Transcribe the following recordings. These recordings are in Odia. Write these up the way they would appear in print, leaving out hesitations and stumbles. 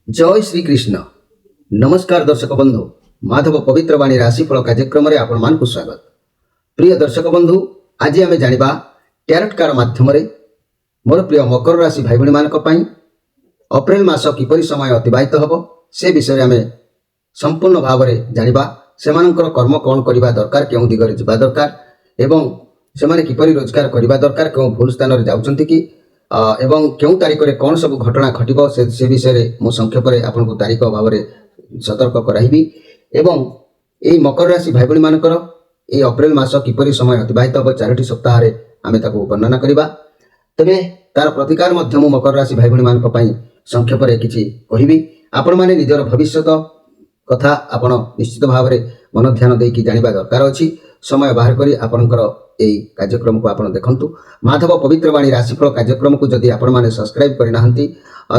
जय श्री कृष्ण। नमस्कार दर्शक बंधु, माधव पवित्र वाणी राशिफल कार्यक्रम में आपण मानक स्वागत। प्रिय दर्शक बंधु, आज आम जाना टैरोट कार्ड माध्यम मोर प्रिय मकर राशि भाई भाई मानक अप्रैल मास किपरि समय अतिबाहित हम से विषय आम संपूर्ण भाव में जाना से कर्म कौन करने दरकार, क्यों दिगरे जा दरकार एवं से किपरि रोजगार करने दरकार, क्यों भूल स्थान में जाउछंती कि एवं क्यों तारीख में कौन सब घटना घटब से विषय में मु संक्षेप में आपको तारीख भाव में सतर्क कराइबी एवं यही मकर राशि भाई भाई मानकर ये अप्रैल मास किपरि समय अतिबाहित हम 4टी सप्ताह आम वर्णना करवा। तेरे तार प्रतिकार मु मकर राशि भाई भाई मान संक्षेप में किसी कहबी। आपण मैंने निजर भविष्य कथा आपण निश्चित भाव में मन ध्यान देकी जानिबा दरकार अछि। समय बाहर करी आपणकर यही कार्यक्रम को आपण देखंतु। माधव पवित्र वाणी राशिफल कार्यक्रम को जदि आपण माने सब्सक्राइब करि नाहंती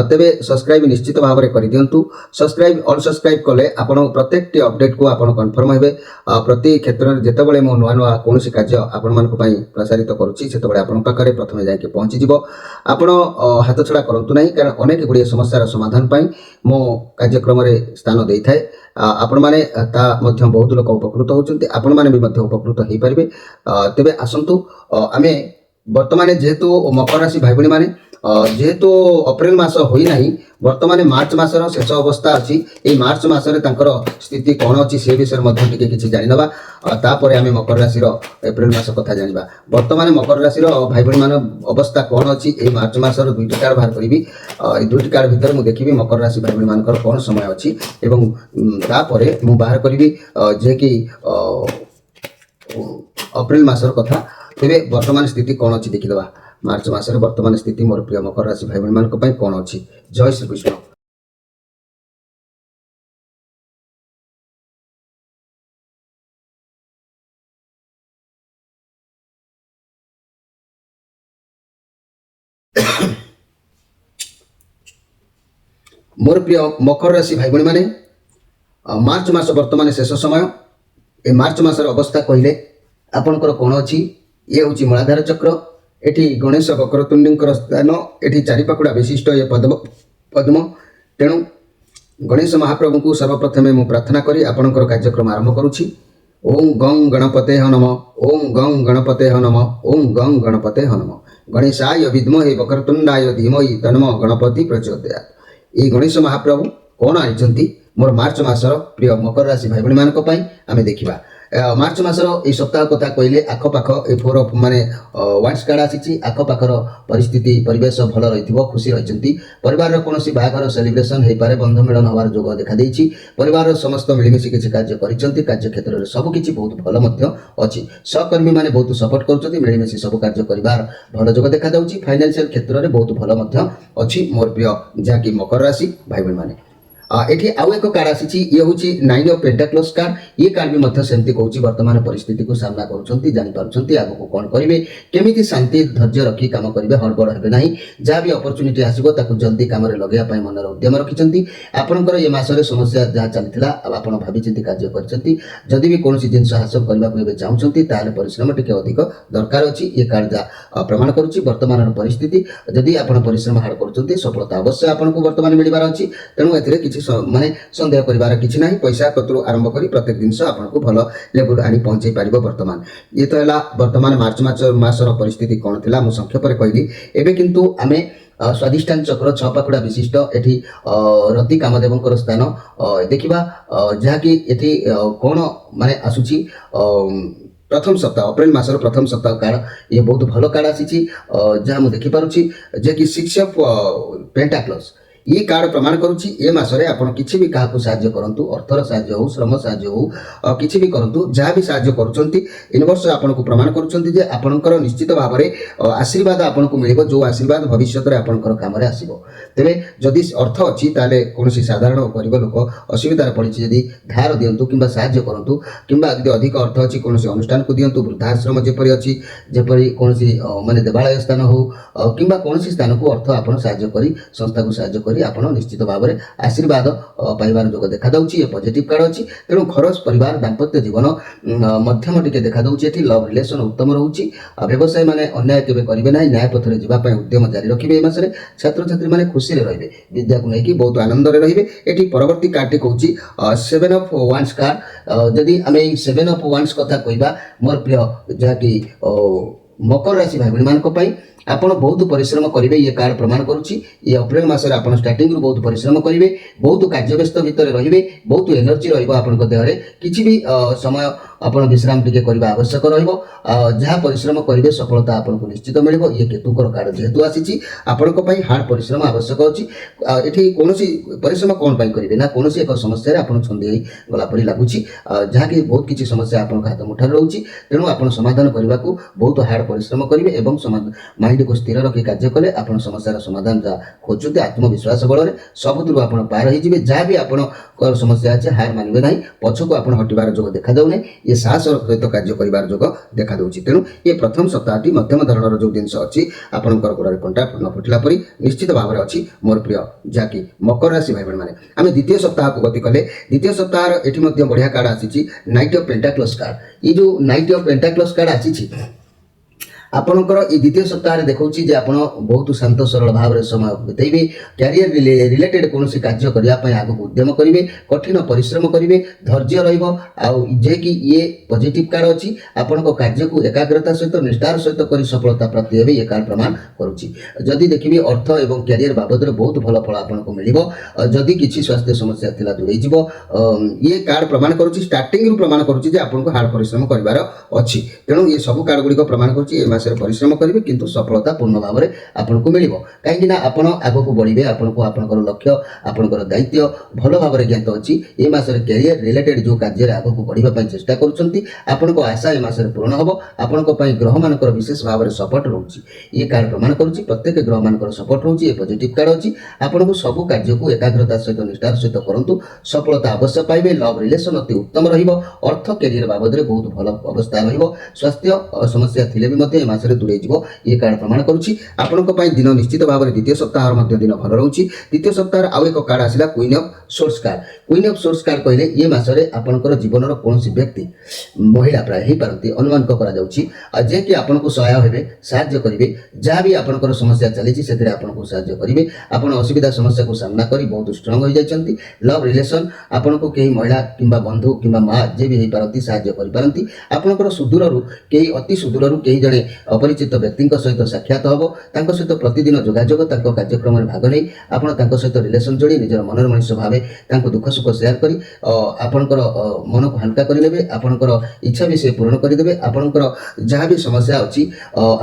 तेबे सब्सक्राइब निश्चित भाव में कर दियंतु। सब्सक्राइब ऑल सब्सक्राइब कले आपण प्रत्येक अपडेट को आपण कन्फर्म हेबे। प्रति क्षेत्र में जेतेबेले मो नुआ नुआ कोनोसी कार्य आपण मानक पई प्रसारित करूची सेतेबेले आपण पाखरे प्रथमे जाके पहुंची जिवो। आपण हाथ छड़ा करंतु नाही, कारण अनेक गुडी समस्यार समाधान पई मो कार्यक्रम रे स्थान देई थाए। आपण माने ता मध्य बहुत लोक उपकृत होचंती, आपण माने भी मध्य उपकृत हेई परिबे। तेबे आसंतु आमे वर्तमान जेहेतु मकर राशि भाई भाई माने जेहेतु अप्रैल मास होई नाही, वर्तमान मार्च मासर शेष अवस्था अच्छी। ये मार्च मासरे तांकर स्थिति कौन अच्छी से विषय मध्य टिके किछि जानि नबा। तापर आमे मकर राशि एप्रिल मास कथा जानिबा। वर्तमान मकर राशि भाई भाई मान अवस्था कौन अच्छी ए मार्च मासर 2टी कार्ड बाहर करिबी। ए 2टी कार्ड भितर मु देखिबी मकर राशि भाई भाई मानकर कौन समय अच्छी एवं तापर मु बाहर करिबी जे कि अप्रैल मासर कथा। तेरे वर्तमान स्थिति कौन अच्छी देखिदबा। मार्च मासरे वर्तमान स्थिति मोर प्रिय मकर राशि भाई भाई मानक पई कौन अच्छी। जय श्री कृष्ण। मोर प्रिय मकर राशि भाई भाई माने मार्च मास वर्तमान शेष समय। ए मार्च मासर अवस्था कहले आपणकर कौन अच्छी। ये हूँ मूलाधार चक्र, एठी गणेश वक्रतुंडींकर स्थान, एठी चारिपाखुड़ा विशिष्ट ये पद्म। तेणु गणेश महाप्रभु को सर्वप्रथमे मु प्रार्थना करी आपणकर कार्यक्रम आरंभ करुछि। ओम गं गणपते नम, ओम गं गणपते नम, ओम गं गणपते नम। गणेशाय विद्महे वक्रतुंडाय धीमहि तन्नो गणपति प्रचोदयात्। ये गणेश महाप्रभु कौन आनिचंती मोर मार्च मासर प्रिय मकर राशि भाई भाई मानक पई आमे देखिबा। मार्च मासर ए सप्ताह कथा कहले आखपाख ए फोर माने वाइट्स कार्ड आसी। आखपाखर परिस्थिति परिवेश भल रही, खुशी रही। परिवार कौन बाहागर सेलिब्रेशन हो पारे, बंध मिलन हबार जोग देखा देछि। परिवार समस्त मिलमिशि किसी कार्य करिसेंती, कार्य क्षेत्र में सबकिछि बहुत भल मध्य अछि। सहकर्मी माने बहुत सपोर्ट करुछंती, मिलमिशि सब कार्य करिवार भल जोग देखा जाउछि। फाइनेंशियल क्षेत्र में बहुत भल मध्य अछि मोर प्रिय जाकी मकर राशि भाई भाई माने। एठी आउ एक कार्ड आसी। ये हूँ 9 ऑफ पेंटाक्लस कार्ड। ये कार्ड भी मध्य सेमती कहूँ वर्तमान परिस्थिति को सामना करुँच जापार आगको कौन करेंगे, केमी शांति धैर्य रखी काम करेंगे, हड़बड़ हे ना। जहाँ भी अपरच्युनिटी आसो जल्दी कम लगे मनर उद्यम रखिंट। आपंकर ये मसरे समस्या जहाँ चलता आप भाई कार्य करी भी कौन जिन हासिल करने को चाहते परिश्रम टी अधिक दरकार अच्छी। ये कार्ड जहाँ प्रमाण करुच्ची वर्तमान परिस्थिति। जदि आप परिश्रम हार्ड कर सफलता अवश्य आपको वर्तमान मिलबार अच्छी। तेणु ए माने सन्देह करिवार किछि नाही। पैसा कतरू आरंभ करी प्रत्येक जिनस आपको भल लेवल आनी पहुंचाई पारिबो। वर्तमान ये तो है वर्तमान मार्च मासर परिस्थिति कौन थिला मु संक्षेप में कहली। एबे किंतु आमे स्वादिष्टान चक्र 6 पाखुड़ा विशिष्ट एठी रति कामदेवंकर स्थान देखिबा। जहा कि एठी कौन माने आसुची प्रथम सप्ताह अप्रैल मासर प्रथम सप्ताह कार्ड। ये बहुत भल कार्ड आसी जहाँ मुझे देखिपुची जे कि 6 ऑफ पेंटाक्लस। ये कार्ड प्रमाण करुच्ची ए मासरे आपण किछि भी काहाकू साहाय्य करंतु, अर्थर साहाय्य हो, श्रम साहाय्य हो, किछि भी करंतु, जहाँ भी साहाय्य करुचंती यूनिवर्स आपनको प्रमाण करुचंती जे आपणकर निश्चित भाव में आशीर्वाद आपनको मिलिबो, जो आशीर्वाद भविष्य में आपणकर काम रे आसीबो। तेबे जदि अर्थ अछि ताले कोनोसी साधारण गरीब लोक असुविधा पड़िछि, जदि धार दियंतु किंबा साहाय्य करंतु, किंबा जदि अधिक अर्थ अछि कोनोसी अनुष्ठान को दियंतु, वृद्धाश्रम जेपरि अछि, जेपरि कोनोसी माने देवालय स्थान हो, किंबा कोनोसी स्थान को अर्थ आपण साहाय्य करी संस्था को साहाय्य କରି ଆପଣ ନିଶ୍ଚିତ ଭାବରେ ଆଶୀର୍ବାଦ ପାଇବାର ଯୋଗ ଦେଖାଯାଉଛି। ଏ ପଜିଟିଭ କାର୍ଡ ଅଛି। ତେଣୁ ଘର ପରିବାର ଦାମ୍ପତ୍ୟ ଜୀବନ ମଧ୍ୟମ ଟିକେ ଦେଖାଯାଉଛି। ଏଠି ଲଭ୍ ରିଲେସନ ଉତ୍ତମ ରହୁଛି। ବ୍ୟବସାୟୀ ମାନେ ଅନ୍ୟାୟ କେବେ କରିବେ ନାହିଁ, ନ୍ୟାୟ ପଥରେ ଯିବା ପାଇଁ ଉଦ୍ୟମ ଜାରି ରଖିବେ। ଏ ମାସରେ ଛାତ୍ରଛାତ୍ରୀ ମାନେ ଖୁସିରେ ରହିବେ, ବିଦ୍ୟାକୁ ନେଇକି ବହୁତ ଆନନ୍ଦରେ ରହିବେ। ଏଠି ପରବର୍ତ୍ତୀ କାର୍ଡଟି କହୁଛି 7 ଅଫ୍ ୱାନ୍ସ କାର୍ଡ। ଯଦି ଆମେ ଏଇ 7 ଅଫ୍ ୱାନ୍ସ କଥା କହିବା ମୋର ପ୍ରିୟ ଯାହାକି ମକର ରାଶି ଭାଇ ଭଉଣୀମାନଙ୍କ ପାଇଁ ଆପଣ ବହୁତ ପରିଶ୍ରମ କରିବେ, ଇଏ କାର୍ଡ ପ୍ରମାଣ କରୁଛି। ଏ ଅପ୍ରିଲ ମାସରେ ଆପଣ ଷ୍ଟାର୍ଟିଂରୁ ବହୁତ ପରିଶ୍ରମ କରିବେ, ବହୁତ କାର୍ଯ୍ୟବ୍ୟସ୍ତ ଭିତରେ ରହିବେ, ବହୁତ ଏନର୍ଜି ରହିବ ଆପଣଙ୍କ ଦେହରେ। କିଛି ବି ସମୟ ଆପଣ ବିଶ୍ରାମ ଟିକେ କରିବା ଆବଶ୍ୟକ ରହିବ। ଯାହା ପରିଶ୍ରମ କରିବେ ସଫଳତା ଆପଣଙ୍କୁ ନିଶ୍ଚିତ ମିଳିବ। ଇଏ କେତୁଙ୍କର କାର୍ଡ ଯେହେତୁ ଆସିଛି ଆପଣଙ୍କ ପାଇଁ ହାର୍ଡ ପରିଶ୍ରମ ଆବଶ୍ୟକ ଅଛି। ଏଠି କୌଣସି ପରିଶ୍ରମ କ'ଣ ପାଇଁ କରିବେ ନା କୌଣସି ଏକ ସମସ୍ୟାରେ ଆପଣ ଛନ୍ଦି ହୋଇ ଗଲା ପରି ଲାଗୁଛି, ଯାହାକି ବହୁତ କିଛି ସମସ୍ୟା ଆପଣଙ୍କ ହାତ ମୁଠାରେ ରହୁଛି। ତେଣୁ ଆପଣ ସମାଧାନ କରିବାକୁ ବହୁତ ହାର୍ଡ ପରିଶ୍ରମ କରିବେ ଏବଂ ମାଇଣ୍ଡକୁ ସ୍ଥିର ରଖି କାର୍ଯ୍ୟ କଲେ ଆପଣ ସମସ୍ୟାର ସମାଧାନ ଯାହା ଖୋଜୁଛନ୍ତି ଆତ୍ମବିଶ୍ୱାସ ବଳରେ ସବୁଥିରୁ ଆପଣ ପାର ହେଇଯିବେ। ଯାହା ବି ଆପଣଙ୍କର ସମସ୍ୟା ଅଛି ହାର ମାନିବେ ନାହିଁ, ପଛକୁ ଆପଣ ହଟିବାର ଯୋଗ ଦେଖାଯାଉନାହିଁ। ଇଏ ସାହସର ସହିତ କାର୍ଯ୍ୟ କରିବାର ଯୋଗ ଦେଖାଯାଉଛି। ତେଣୁ ଏ ପ୍ରଥମ ସପ୍ତାହଟି ମଧ୍ୟମ ଧରଣର ଯେଉଁ ଜିନିଷ ଅଛି ଆପଣଙ୍କର ଗୋଡ଼ରେ କଣ୍ଟା ନ ଫୁଟିଲା ପରି ନିଶ୍ଚିତ ଭାବରେ ଅଛି ମୋର ପ୍ରିୟ ଯାହାକି ମକର ରାଶି ଭାଇ ଭଉଣୀମାନେ। ଆମେ ଦ୍ୱିତୀୟ ସପ୍ତାହକୁ ଗତି କଲେ ଦ୍ୱିତୀୟ ସପ୍ତାହର ଏଠି ମଧ୍ୟ ବଢ଼ିଆ କାର୍ଡ ଆସିଛି ନାଇଟ୍ ଅଫ୍ ପେଣ୍ଟାକ୍ଲସ୍ କାର୍ଡ। ଏ ଯେଉଁ ନାଇଟ୍ ଅଫ୍ ପେଣ୍ଟାକ୍ଲସ୍ କାର୍ଡ ଆସିଛି ଆପଣଙ୍କର এই দ্বিতীয় সপ্তাহে দেখুছি যে ଆପଣ ବହୁତ ଶାନ୍ତ ସରଳ ଭାବରେ ସମୟ ବିତେଇବେ। କ୍ୟାରିୟର ରିଲେଟେଡ୍ କୌଣସି କାର୍ଯ୍ୟ କରିବା ପାଇଁ ଆଗକୁ ଉଦ୍ୟମ କରିବେ, କଠିନ ପରିଶ୍ରମ କରିବେ, ଧୈର୍ଯ୍ୟ ରହିବ। ଆଉ ଯେକି ଇଏ ପଜିଟିଭ କାର୍ଡ ଅଛି, ଆପଣଙ୍କ କାର୍ଯ୍ୟକୁ ଏକାଗ୍ରତା ସହିତ ନିଷ୍ଠାର ସହିତ କରି ସଫଳତା ପ୍ରାପ୍ତି ହେବେ ଇଏ କାର୍ଡ ପ୍ରମାଣ କରୁଛି। ଯଦି ଦେଖିବେ ଅର୍ଥ ଏବଂ କ୍ୟାରିୟର ବାବଦରେ ବହୁତ ଭଲ ଫଳ ଆପଣଙ୍କୁ ମିଳିବ। ଯଦି କିଛି ସ୍ୱାସ୍ଥ୍ୟ ସମସ୍ୟା ଥିଲା ଦୂରେଇ ଯିବ। ଇଏ କାର୍ଡ ପ୍ରମାଣ କରୁଛି, ଷ୍ଟାର୍ଟିଂରୁ ପ୍ରମାଣ କରୁଛି ଯେ ଆପଣଙ୍କୁ ହାର୍ଡ ପରିଶ୍ରମ କରିବାର ଅଛି। ତେଣୁ ଏ ସବୁ କାର୍ଡ ଗୁଡ଼ିକ ପ୍ରମାଣ କରୁଛି ଏ ମାସରେ ପରିଶ୍ରମ କରିବେ କିନ୍ତୁ ସଫଳତା ପୂର୍ଣ୍ଣ ଭାବରେ ଆପଣଙ୍କୁ ମିଳିବ। କାହିଁକି ନା ଆପଣ ଆଗକୁ ବଢ଼ିବେ, ଆପଣଙ୍କୁ ଆପଣଙ୍କର ଲକ୍ଷ୍ୟ ଆପଣଙ୍କର ଦାୟିତ୍ୱ ଭଲ ଭାବରେ ଜ୍ଞାତ ଅଛି। ଏ ମାସରେ କ୍ୟାରିୟର ରିଲେଟେଡ୍ ଯେଉଁ କାର୍ଯ୍ୟରେ ଆଗକୁ ବଢ଼ିବା ପାଇଁ ଚେଷ୍ଟା କରୁଛନ୍ତି ଆପଣଙ୍କ ଆଶା ଏ ମାସରେ ପୂରଣ ହେବ। ଆପଣଙ୍କ ପାଇଁ ଗ୍ରହମାନଙ୍କର ବିଶେଷ ଭାବରେ ସପୋର୍ଟ ରହୁଛି। ଏ କାର୍ଡ ପ୍ରମାଣ କରୁଛି ପ୍ରତ୍ୟେକ ଗ୍ରହମାନଙ୍କର ସପୋର୍ଟ ରହୁଛି। ଏ ପଜିଟିଭ କାର୍ଡ ଅଛି। ଆପଣଙ୍କୁ ସବୁ କାର୍ଯ୍ୟକୁ ଏକାଗ୍ରତା ସହିତ ନିଷ୍ଠାର ସହିତ କରନ୍ତୁ, ସଫଳତା ଅବଶ୍ୟ ପାଇବେ। ଲଭ୍ ରିଲେସନ ଅତି ଉତ୍ତମ ରହିବ। ଅର୍ଥ କ୍ୟାରିୟର ବାବଦରେ ବହୁତ ଭଲ ଅବସ୍ଥା ରହିବ। ସ୍ୱାସ୍ଥ୍ୟ ସମସ୍ୟା ଥିଲେ ବି ମଧ୍ୟ ଏ ମାସରେ ଦୂରେଇ ଯିବ ଇଏ କାର୍ଡ ପ୍ରମାଣ କରୁଛି। ଆପଣଙ୍କ ପାଇଁ ଦିନ ନିଶ୍ଚିତ ଭାବରେ ଦ୍ୱିତୀୟ ସପ୍ତାହର ମଧ୍ୟ ଦିନ ଭଲ ରହୁଛି। ଦ୍ୱିତୀୟ ସପ୍ତାହର ଆଉ ଏକ କାର୍ଡ ଆସିଲା queen of source card. Queen of source card କହିଲେ ଏ ମାସରେ ଆପଣଙ୍କର ଜୀବନର କୌଣସି ବ୍ୟକ୍ତି ମହିଳା ପ୍ରାୟ ହେଇପାରନ୍ତି ଅନୁମାନିତ କରାଯାଉଛି, ଯିଏକି ଆପଣଙ୍କୁ ସହାୟ ହେବେ, ସାହାଯ୍ୟ କରିବେ। ଯାହା ବି ଆପଣଙ୍କର ସମସ୍ୟା ଚାଲିଛି ସେଥିରେ ଆପଣଙ୍କୁ ସାହାଯ୍ୟ କରିବେ। ଆପଣ ଅସୁବିଧା ସମସ୍ୟାକୁ ସାମ୍ନା କରି ବହୁତ ଷ୍ଟ୍ରଙ୍ଗ ହୋଇଯାଇଛନ୍ତି। ଲଭ୍ ରିଲେସନ ଆପଣଙ୍କୁ କେହି ମହିଳା କିମ୍ବା ବନ୍ଧୁ କିମ୍ବା ମା ଯିଏ ବି ହେଇପାରନ୍ତି ସାହାଯ୍ୟ କରିପାରନ୍ତି। ଆପଣଙ୍କର ସୁଦୂରରୁ କେହି ଅତି ସୁଦୂରରୁ କେହି ଜଣେ ଅପରିଚିତ ବ୍ୟକ୍ତିଙ୍କ ସହିତ ସାକ୍ଷାତ ହେବ। ତାଙ୍କ ସହିତ ପ୍ରତିଦିନ ଯୋଗାଯୋଗ, ତାଙ୍କ କାର୍ଯ୍ୟକ୍ରମରେ ଭାଗ ନେଇ ଆପଣ ତାଙ୍କ ସହିତ ରିଲେସନ ଯୋଡ଼ି ନିଜର ମନର ମଣିଷ ଭାବେ ତାଙ୍କୁ ଦୁଃଖ ସୁଖ ସେୟାର କରି ଆପଣଙ୍କର ମନକୁ ହାଲକା କରିନେବେ। ଆପଣଙ୍କର ଇଚ୍ଛା ବି ସେ ପୂରଣ କରିଦେବେ। ଆପଣଙ୍କର ଯାହା ବି ସମସ୍ୟା ଅଛି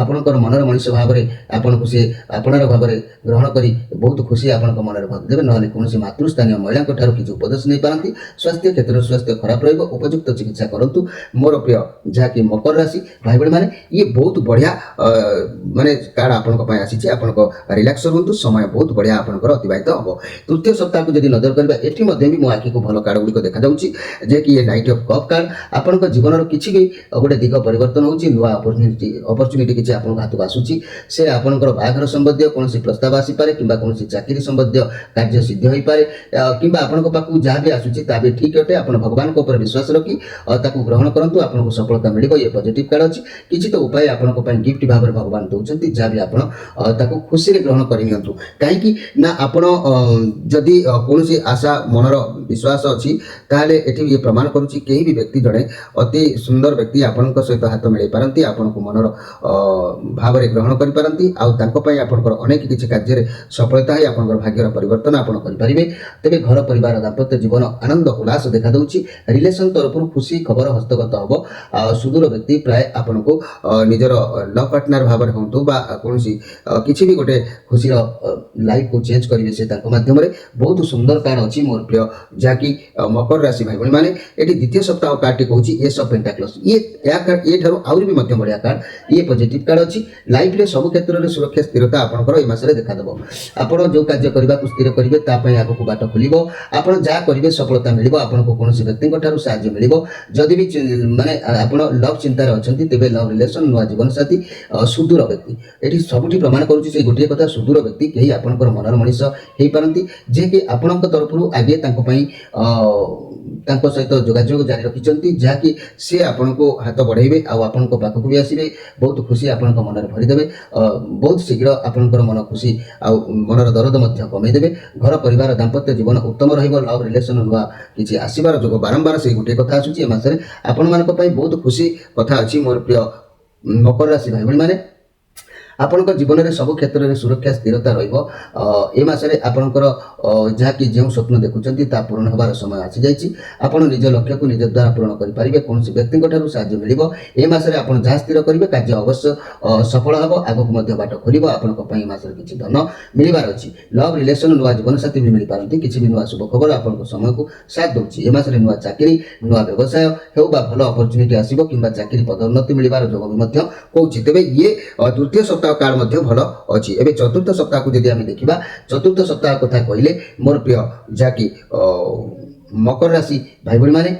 ଆପଣଙ୍କର ମନର ମଣିଷ ଭାବରେ ଆପଣଙ୍କୁ ସେ ଆପଣାର ଭାବରେ ଗ୍ରହଣ କରି ବହୁତ ଖୁସି ଆପଣଙ୍କ ମନରେ ଭରିଦେବେ। ନହେଲେ କୌଣସି ମାତୃସ୍ଥାନୀୟ ମହିଳାଙ୍କ ଠାରୁ କିଛି ଉପଦେଶ ନେଇପାରନ୍ତି। ସ୍ୱାସ୍ଥ୍ୟ କ୍ଷେତ୍ରରେ ସ୍ୱାସ୍ଥ୍ୟ ଖରାପ ରହିବ, ଉପଯୁକ୍ତ ଚିକିତ୍ସା କରନ୍ତୁ। ମୋର ପ୍ରିୟ ଯାହାକି ମକର ରାଶି ଭାଇ ଭଉଣୀମାନେ ଇଏ ବହୁତ ବଢ଼ିଆ ମାନେ କାର୍ଡ ଆପଣଙ୍କ ପାଇଁ ଆସିଛି। ଆପଣଙ୍କ ରିଲାକ୍ସ ରୁହନ୍ତୁ, ସମୟ ବହୁତ ବଢ଼ିଆ ଆପଣଙ୍କର ଅତିବାହିତ ହେବ। ତୃତୀୟ ସପ୍ତାହକୁ ଯଦି ନଜର କରିବା ଏଠି ମଧ୍ୟ ବି ମୋ ଆଖିକୁ ଭଲ କାର୍ଡ ଗୁଡ଼ିକ ଦେଖାଯାଉଛି, ଯିଏକି ଏ ନାଇଟ୍ ଅଫ୍ କପ୍ କାର୍ଡ। ଆପଣଙ୍କ ଜୀବନର କିଛି ବି ଗୋଟେ ଦିଗ ପରିବର୍ତ୍ତନ ହେଉଛି, ନୂଆ ଅପରଚ୍ୟୁନିଟି କିଛି ଆପଣଙ୍କ ହାତକୁ ଆସୁଛି। ସେ ଆପଣଙ୍କର ବାହାଘର ସମ୍ବନ୍ଧୀୟ କୌଣସି ପ୍ରସ୍ତାବ ଆସିପାରେ କିମ୍ବା କୌଣସି ଚାକିରି ସମ୍ବନ୍ଧୀୟ କାର୍ଯ୍ୟ ସିଦ୍ଧ ହୋଇପାରେ କିମ୍ବା ଆପଣଙ୍କ ପାଖକୁ ଯାହା ବି ଆସୁଛି ତାହା ବି ଠିକ୍ ଅଟେ। ଆପଣ ଭଗବାନଙ୍କ ଉପରେ ବିଶ୍ୱାସ ରଖି ତାକୁ ଗ୍ରହଣ କରନ୍ତୁ, ଆପଣଙ୍କୁ ସଫଳତା ମିଳିବ। ଇଏ ପଜିଟିଭ କାର୍ଡ ଅଛି। କିଛି ତ ଉପାୟ ଆପଣଙ୍କ ପାଇଁ ଗିଫ୍ଟ ଭାବରେ ଭଗବାନ ଦେଉଛନ୍ତି, ଯାହା ବି ଆପଣ ତାକୁ ଖୁସିରେ ଗ୍ରହଣ କରିନିଅନ୍ତୁ। କାହିଁକି ନା ଆପଣ ଯଦି କୌଣସି ଆଶା ମନର ବିଶ୍ୱାସ ଅଛି ତାହେଲେ ଏଠି ଇଏ ପ୍ରମାଣ କରୁଛି କେହି ବି ବ୍ୟକ୍ତି ଜଣେ ଅତି ସୁନ୍ଦର ବ୍ୟକ୍ତି ଆପଣଙ୍କ ସହିତ ହାତ ମିଳାଇ ପାରନ୍ତି, ଆପଣଙ୍କୁ ମନର ଭାବରେ ଗ୍ରହଣ କରିପାରନ୍ତି। ଆଉ ତାଙ୍କ ପାଇଁ ଆପଣଙ୍କର ଅନେକ କିଛି କାର୍ଯ୍ୟରେ ସଫଳତା ହୋଇ ଆପଣଙ୍କର ଭାଗ୍ୟର ପରିବର୍ତ୍ତନ ଆପଣ କରିପାରିବେ। ତେବେ ଘର ପରିବାର ଦାମ୍ପତ୍ୟ ଜୀବନ ଆନନ୍ଦ ଉଲ୍ଲାସ ଦେଖାଦେଉଛି। ରିଲେସନ ତରଫରୁ ଖୁସି ଖବର ହସ୍ତଗତ ହେବ। ସୁଦୂର ବ୍ୟକ୍ତି ପ୍ରାୟ ଆପଣଙ୍କୁ ନିଜର ଲଭ୍ ପାର୍ଟନର ଭାବରେ ହୁଅନ୍ତୁ ବା କୌଣସି କିଛି ବି ଗୋଟେ ଖୁସିର ଲାଇଫକୁ ଚେଞ୍ଜ କରିବେ ସେ ତାଙ୍କ ମାଧ୍ୟମରେ। ବହୁତ ସୁନ୍ଦର କାର୍ଡ ଅଛି ମୋର ପ୍ରିୟ ଯାହାକି ମକର ରାଶି ଭାଇ ଭଉଣୀମାନେ। ଏଠି ଦ୍ୱିତୀୟ ସପ୍ତାହ କାର୍ଡଟି କହୁଛି ଏସ୍ ଅଫ୍ ପେଣ୍ଟାକ୍ଲସ୍। ଏଠାରୁ ଆହୁରି ବି ମଧ୍ୟ ବଢ଼ିଆ କାର୍ଡ। ଇଏ ପଜିଟିଭ କାର୍ଡ ଅଛି। ଲାଇଫରେ ସବୁ କ୍ଷେତ୍ରରେ ସୁରକ୍ଷା ସ୍ଥିରତା ଆପଣଙ୍କର ଏ ମାସରେ ଦେଖାଦେବ। ଆପଣ ଯେଉଁ କାର୍ଯ୍ୟ କରିବାକୁ ସ୍ଥିର କରିବେ ତା ପାଇଁ ଆଗକୁ ବାଟ ଖୋଲିବ। ଆପଣ ଯାହା କରିବେ ସଫଳତା ମିଳିବ। ଆପଣଙ୍କୁ କୌଣସି ବ୍ୟକ୍ତିଙ୍କ ଠାରୁ ସାହାଯ୍ୟ ମିଳିବ। ଯଦି ବି ମାନେ ଆପଣ ଲଭ୍ ଚିନ୍ତାରେ ଅଛନ୍ତି ତେବେ ଲଭ୍ ରିଲେସନ ନୂଆ ଜୀବନ ଜୀବନସାଥୀ ସୁଦୂର ବ୍ୟକ୍ତି ଏଠି ସବୁଠି ପ୍ରମାଣ କରୁଛି ସେ ଗୋଟିଏ କଥା ସୁଦୂର ବ୍ୟକ୍ତି କେହି ଆପଣଙ୍କର ମନର ମଣିଷ ହେଇପାରନ୍ତି ଯିଏକି ଆପଣଙ୍କ ତରଫରୁ ଆଗେ ତାଙ୍କ ପାଇଁ ତାଙ୍କ ସହିତ ଯୋଗାଯୋଗ ଜାରି ରଖିଛନ୍ତି ଯାହାକି ସେ ଆପଣଙ୍କୁ ହାତ ବଢ଼େଇବେ ଆଉ ଆପଣଙ୍କ ପାଖକୁ ବି ଆସିବେ ବହୁତ ଖୁସି ଆପଣଙ୍କ ମନରେ ଭରିଦେବେ ବହୁତ ଶୀଘ୍ର ଆପଣଙ୍କର ମନ ଖୁସି ଆଉ ମନର ଦରଦ ମଧ୍ୟ କମେଇ ଦେବେ ଘର ପରିବାର ଦାମ୍ପତ୍ୟ ଜୀବନ ଉତ୍ତମ ରହିବ ଲଭ୍ ରିଲେସନ ନୂଆ କିଛି ଆସିବାର ଯୋଗ ବାରମ୍ବାର ସେଇ ଗୋଟିଏ କଥା ଆସୁଛି ଏ ମାସରେ ଆପଣମାନଙ୍କ ପାଇଁ ବହୁତ ଖୁସି କଥା ଅଛି ମୋର ପ୍ରିୟ ମକର ରାଶି ଭାଇ ଭଉଣୀମାନେ ଆପଣଙ୍କ ଜୀବନରେ ସବୁ କ୍ଷେତ୍ରରେ ସୁରକ୍ଷା ସ୍ଥିରତା ରହିବ ଏ ମାସରେ ଆପଣଙ୍କର ଯାହାକି ଯେଉଁ ସ୍ୱପ୍ନ ଦେଖୁଛନ୍ତି ତାହା ପୂରଣ ହେବାର ସମୟ ଆସିଯାଇଛି ଆପଣ ନିଜ ଲକ୍ଷ୍ୟକୁ ନିଜ ଦ୍ୱାରା ପୂରଣ କରିପାରିବେ କୌଣସି ବ୍ୟକ୍ତିଙ୍କ ଠାରୁ ସାହାଯ୍ୟ ମିଳିବ ଏ ମାସରେ ଆପଣ ଯାହା ସ୍ଥିର କରିବେ କାର୍ଯ୍ୟ ଅବଶ୍ୟ ସଫଳ ହେବ ଆଗକୁ ମଧ୍ୟ ବାଟ ଖୋଲିବ ଆପଣଙ୍କ ପାଇଁ ଏ ମାସରେ କିଛି ଧନ ମିଳିବାର ଅଛି ଲଭ୍ ରିଲେସନ ନୂଆ ଜୀବନସାଥୀ ବି ମିଳିପାରନ୍ତି କିଛି ବି ନୂଆ ଶୁଭ ଖବର ଆପଣଙ୍କ ସମୟକୁ ସାଥ ଦେଉଛି ଏ ମାସରେ ନୂଆ ଚାକିରି ନୂଆ ବ୍ୟବସାୟ ହେଉ ବା ଭଲ ଅପରଚ୍ୟୁନିଟି ଆସିବ କିମ୍ବା ଚାକିରି ପଦୋନ୍ନତି ମିଳିବାର ଯୋଗ ବି ମଧ୍ୟ କହୁଛି ତେବେ ଇଏ ତୃତୀୟ ସପ୍ତାହ କାଳ ମଧ୍ୟ ଭଲ ଅଛି ଏବେ ଚତୁର୍ଥ ସପ୍ତାହକୁ ଯଦି ଆମେ ଦେଖିବା ଚତୁର୍ଥ ସପ୍ତାହ କଥା କହିଲେ ମୋର ପ୍ରିୟ ଯାହାକି ମକର ରାଶି ଭାଇ ଭଉଣୀମାନେ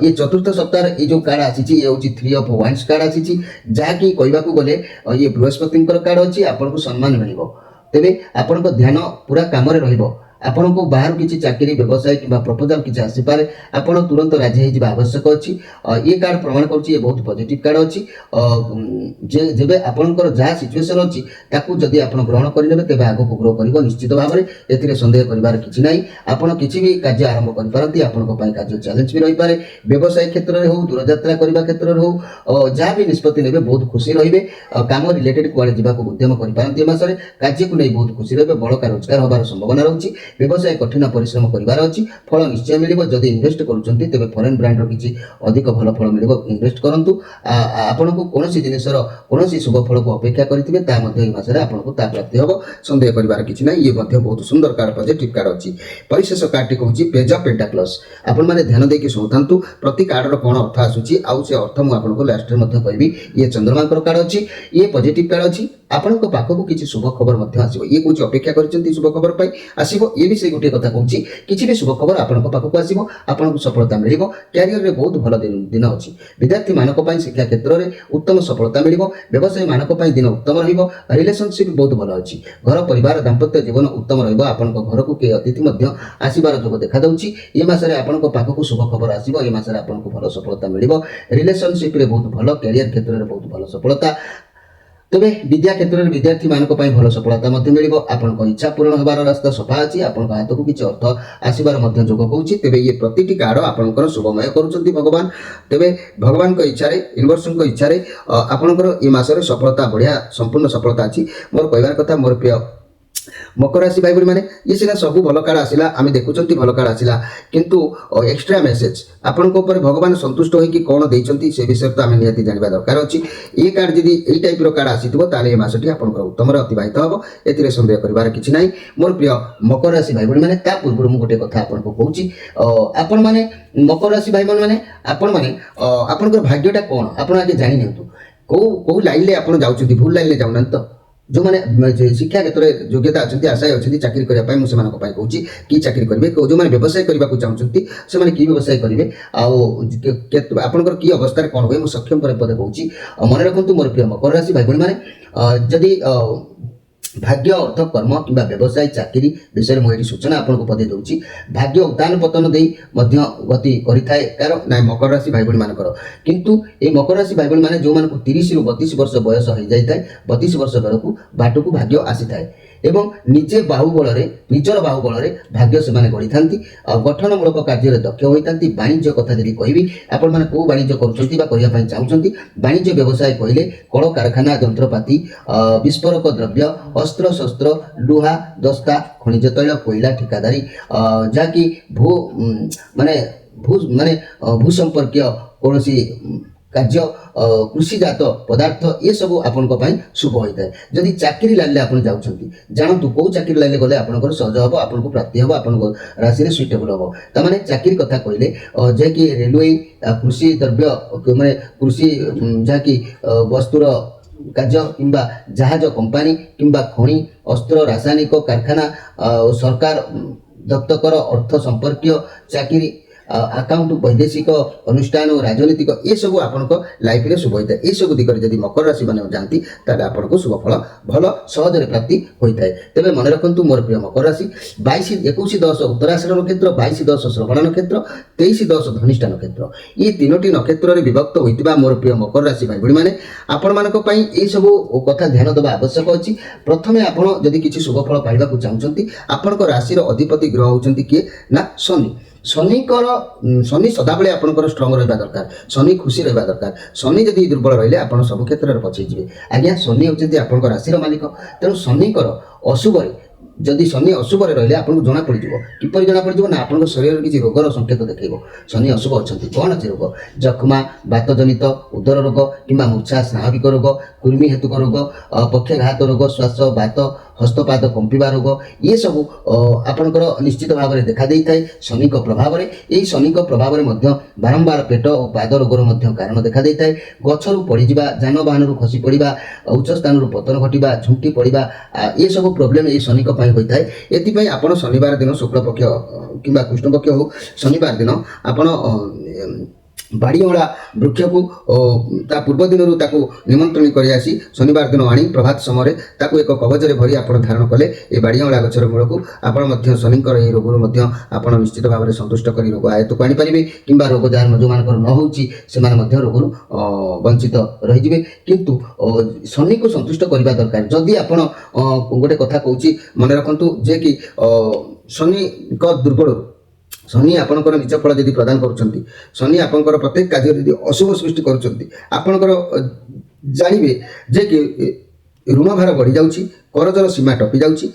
ये चतुर्थ सप्ताह ये जो कार्ड आसी ये हूँ 3 ऑफ वाइन्स कार्ड आसी जहाँकि कहवाक गले ये बृहस्पति कार्ड अच्छी आपको सम्मान मिल तेरे आपण ध्यान पूरा काम आपण को बाहर किसी चाकरी व्यवसाय कि प्रपोजाल किसी आसीपे आपण तुरंत राजी हो आवश्यक अच्छी ये कार्ड प्रमाण कर बहुत पॉजिटिव कार्ड अच्छी जब आपंकर जहाँ सिचुएसन अच्छी जदि आप ग्रहण करेंगे तेज आग को ग्रो कर निश्चित भाव में ए सन्देह कर किसी ना आपड़ किसी भी कार्य आरंभ करपारती आपण कार्य चैलेंज भी रही पारे व्यवसाय क्षेत्र में हो दूरयात्रा करने क्षेत्र में हो जहाँ भी निष्पत्ति ने बहुत खुशी रे कम रिलेटेड कुआड़े जावाक उद्यम करपारती मसरे कार्य को नहीं बहुत खुशी रे बड़का रोजगार होबार संभावना रही व्यवसाय कठिन परिश्रम करार अच्छी फल निश्चय मिल जदि इन्वेस्ट करुँच तेज फरेन ब्रांड किसी अधिक भल फल मिल इन्वेस्ट करूँ आपन को कौन जिनसर कौन शुभ फल को अपेक्षा करेंगे मसरे आपको प्राप्ति हम सन्देह कर किसी ना ये बहुत सुंदर कार्ड पॉजिटिव कार्ड अच्छी परिशेष कार्ड टी कहूँ पेज ऑफ पेंटाक्लस आपण मैंने ध्यान देकी शुणुता प्रति कार्डर कौन अर्थ आसूसी आउ से अर्थ मुझे लास्ट में कहबी ये चंद्रमा कार्ड अच्छी ये पॉजिटिव कार्ड अच्छी आपण पाखक किसी शुभ खबर आसो ये कौन अपेक्षा कर शुभ खबर आसो ये भी से गोटे कथा कहूँ किसी भी शुभ खबर आपण पाखक आसो आपको सफलता मिल क्यारियर में बहुत भल दिन अच्छी विद्यार्थी मानक शिक्षा क्षेत्र में उत्तम सफलता मिल व्यवसायी मानक दिन उत्तम रिलेशनशिप बहुत भल अच्छी घर परिवार दाम्पत्य जीवन उत्तम रहा घर को किए अतिथि आसबार जो देखा दूसरी ये मसरे आपण पाखक शुभ खबर आसो ये मसरे आपको भल सफलता मिल रिलेशनशिप में बहुत भल कैरियर क्षेत्र में बहुत भल सफलता तेरे विद्या क्षेत्र में विद्यार्थी मानक भल सफलता मिल आपण इच्छा पूर्ण होबार रास्ता सफा अच्छी आपण हाथ को किसी अर्थ आसबार जोग कहूँ तेरे ये प्रति कार्ड आपंकर शुभमय करुँच भगवान तेरे भगवान इच्छा यूनिवर्स इच्छा आपंकर ये मसरे सफलता बढ़िया संपूर्ण सफलता अच्छी मोर कहबार कथा मोर प्रिय मकर राशि भाई भाई मैंने ये सीना सब भल कार्ड आसला आम देखुं भल कार्ड आसला किंतु एक्सट्रा मेसेज आपण भगवान संतुष्ट होगी कौन देते से विषय तो आम निहाती जानवा दरकार अच्छी ये कार्ड जब यही टाइप कार्ड आसीथिबो ताले ए मासटी आपनकर उत्तम अतिबाहित हम ए संदेह कर किसी ना मोर प्रिय मकर राशि भाई भाई मैंने पूर्व मुझे गोटे कथा आपको कहूँ आपण मैंने मकर राशि भाई मैंने आपण मैंने आपंकर भाग्यटा कौन आप आगे जानी कौ लाइन में आप जाऊँ भूल लाइन में जाऊना तो जो मैंने शिक्षा क्षेत्र में योग्यता अच्छी आशा अच्छी चाकरी करने मुझे कहूँ कि चाकरी करेंगे जो मैंने व्यवसाय करने को चाहते से कि व्यवसाय करेंगे आपंकर कि अवस्था कौन हुए मुझे सक्षम पर पदे कहूँ मन रखु मोर प्रिय मकर राशि भाई भाई मैंने जदि भाग्य अर्थ कर्म कि व्यवसाय चाकरी विषय मुझे सूचना आपको पदे दूसरी भाग्य उतान पतन दे गति करें कार ना मकर राशि भाई भाई मानकर किंतु ये मकर राशि भाई भाई मैंने जो मानक 30 ରୁ 32 वर्ष बयस हो जाए 32 वर्ष बेलू बाट को भाग्य आसी था एवं निजे बाहुबल निजर बाहुबल भाग्य से गढ़ी था गठनमूलक कार्य दक्ष होता वाणिज्य कथा जब कहि आपण मैंने कौ वाणिज्य करने चाहते वाणिज्य व्यवसाय कहले कल कारखाना जंत्रपाति विस्फोरक द्रव्य अस्त्र शस्त्र लुहा दस्ता खनिज तैल कोयला ठिकादारी जहाँकि भू संपर्क कौन कार्य कृषिजात पदार्थ ये सब आपण शुभ होता है जदि चाकरी लाइन आप जानतु कौ चाकरी लाइन गले आपंकर सहज हम आपको प्राप्ति हम आप राशि सुइटेबल हम तमाने चाकरी कथा कहले जैकि रेलवे कृषि द्रव्य मैंने कृषि जहाँकि वस्तुर कार्य किंबा जहाज कंपानी किंबा खनि अस्त्र रासायनिक कारखाना सरकार दत्तकर अर्थ संपर्क चाकरी ଆକାଉଣ୍ଟ ବୈଦେଶିକ ଅନୁଷ୍ଠାନ ରାଜନୈତିକ ଏସବୁ ଆପଣଙ୍କ ଲାଇଫରେ ଶୁଭ ହୋଇଥାଏ। ଏସବୁ ଦିଗରେ ଯଦି ମକର ରାଶି ମାନେ ଯାଆନ୍ତି ତାହେଲେ ଆପଣଙ୍କୁ ଶୁଭ ଫଳ ଭଲ ସହଜରେ ପ୍ରାପ୍ତି ହୋଇଥାଏ। ତେବେ ମନେ ରଖନ୍ତୁ ମୋର ପ୍ରିୟ ମକର ରାଶି 21-10 ଉତ୍ତରାଷାଢ଼ ନକ୍ଷତ୍ର, 22-10 ଶ୍ରବଣ ନକ୍ଷତ୍ର, 23-10 ଧନିଷ୍ଠା ନକ୍ଷତ୍ର, ଏ ତିନୋଟି ନକ୍ଷତ୍ରରେ ବିଭକ୍ତ ହୋଇଥିବା ମୋର ପ୍ରିୟ ମକର ରାଶି ଭାଇ ଭଉଣୀମାନେ ଆପଣମାନଙ୍କ ପାଇଁ ଏହିସବୁ କଥା ଧ୍ୟାନ ଦେବା ଆବଶ୍ୟକ ଅଛି। ପ୍ରଥମେ ଆପଣ ଯଦି କିଛି ଶୁଭ ଫଳ ପାଇବାକୁ ଚାହୁଁଛନ୍ତି ଆପଣଙ୍କ ରାଶିର ଅଧିପତି ଗ୍ରହ ହେଉଛନ୍ତି କିଏ ନା ଶନି। ଶନି ସଦାବେଳେ ଆପଣଙ୍କର ଷ୍ଟ୍ରଙ୍ଗ ରହିବା ଦରକାର, ଶନି ଖୁସି ରହିବା ଦରକାର। ଶନି ଯଦି ଦୁର୍ବଳ ରହିଲେ ଆପଣ ସବୁ କ୍ଷେତ୍ରରେ ପଛେଇଯିବେ। ଆଜ୍ଞା ଶନି ହେଉଛନ୍ତି ଆପଣଙ୍କ ରାଶିର ମାଲିକ, ତେଣୁ ଶନିଙ୍କର ଅଶୁଭରେ ଯଦି ଶନି ଅଶୁଭରେ ରହିଲେ ଆପଣଙ୍କୁ ଜଣାପଡ଼ିଯିବ। କିପରି ଜଣାପଡ଼ିଯିବ ନା ଆପଣଙ୍କ ଶରୀରରେ କିଛି ରୋଗର ସଂକେତ ଦେଖାଇବ। ଶନି ଅଶୁଭ ଅଛନ୍ତି, କ'ଣ ଅଛି ରୋଗ? ଯକ୍ଷ୍ମା, ବାତଜନିତ, ଉଦର ରୋଗ କିମ୍ବା ମୂର୍ଚ୍ଛା, ସ୍ନାବିକ ରୋଗ, କୃମି ହେତୁକ ରୋଗ, ପକ୍ଷାଘାତ ରୋଗ, ଶ୍ୱାସ, ବାତ, ହସ୍ତପାଦ କମ୍ପିବା ରୋଗ ଏସବୁ ଆପଣଙ୍କର ନିଶ୍ଚିତ ଭାବରେ ଦେଖାଦେଇଥାଏ ଶନିଙ୍କ ପ୍ରଭାବରେ। ଏହି ଶନିଙ୍କ ପ୍ରଭାବରେ ମଧ୍ୟ ବାରମ୍ବାର ପେଟ ଓ ପାଦ ରୋଗର ମଧ୍ୟ କାରଣ ଦେଖାଦେଇଥାଏ। ଗଛରୁ ପଡ଼ିଯିବା, ଯାନବାହନରୁ ଖସି ପଡ଼ିବା, ଉଚ୍ଚ ସ୍ଥାନରୁ ପତନ ଘଟିବା, ଝୁଣ୍ଟି ପଡ଼ିବା ଏସବୁ ପ୍ରୋବ୍ଲେମ୍ ଏହି ଶନିଙ୍କ ପାଇଁ ହୋଇଥାଏ। ଏଥିପାଇଁ ଆପଣ ଶନିବାର ଦିନ ଶୁକ୍ଳପକ୍ଷ କିମ୍ବା କୃଷ୍ଣପକ୍ଷ ହେଉ ଶନିବାର ଦିନ ଆପଣ ବାଡ଼ିଅଁଳା ବୃକ୍ଷକୁ ତା ପୂର୍ବ ଦିନରୁ ତାକୁ ନିମନ୍ତ୍ରଣ କରି ଆସି ଶନିବାର ଦିନ ଆଣି ପ୍ରଭାତ ସମୟରେ ତାକୁ ଏକ କବଚରେ ଭରି ଆପଣ ଧାରଣ କଲେ ଏ ବାଡ଼ିଅଁଳା ଗଛର ମୂଳକୁ ଆପଣ ମଧ୍ୟ ଶନିଙ୍କର ଏହି ରୋଗରୁ ମଧ୍ୟ ଆପଣ ନିଶ୍ଚିତ ଭାବରେ ସନ୍ତୁଷ୍ଟ କରି ରୋଗ ଆୟତ୍ତକୁ ଆଣିପାରିବେ। କିମ୍ବା ରୋଗ ଯେଉଁମାନଙ୍କର ନ ହେଉଛି ସେମାନେ ମଧ୍ୟ ରୋଗରୁ ବଞ୍ଚିତ ରହିଯିବେ। କିନ୍ତୁ ଶନିକୁ ସନ୍ତୁଷ୍ଟ କରିବା ଦରକାର। ଯଦି ଆପଣ ଗୋଟେ କଥା କହୁଛି ମନେ ରଖନ୍ତୁ ଯେ କି ଶନିଙ୍କ ଦୁର୍ବଳରୁ ଶନି ଆପଣଙ୍କର ନିଜ ଫଳ ଯଦି ପ୍ରଦାନ କରୁଛନ୍ତି, ଶନି ଆପଣଙ୍କର ପ୍ରତ୍ୟେକ କାର୍ଯ୍ୟରେ ଯଦି ଅଶୁଭ ସୃଷ୍ଟି କରୁଛନ୍ତି, ଆପଣଙ୍କର ଜାଣିବେ ଯେ କି ଋଣଭାର ବଢ଼ିଯାଉଛି, କରଜର ସୀମା ଟପି ଯାଉଛି,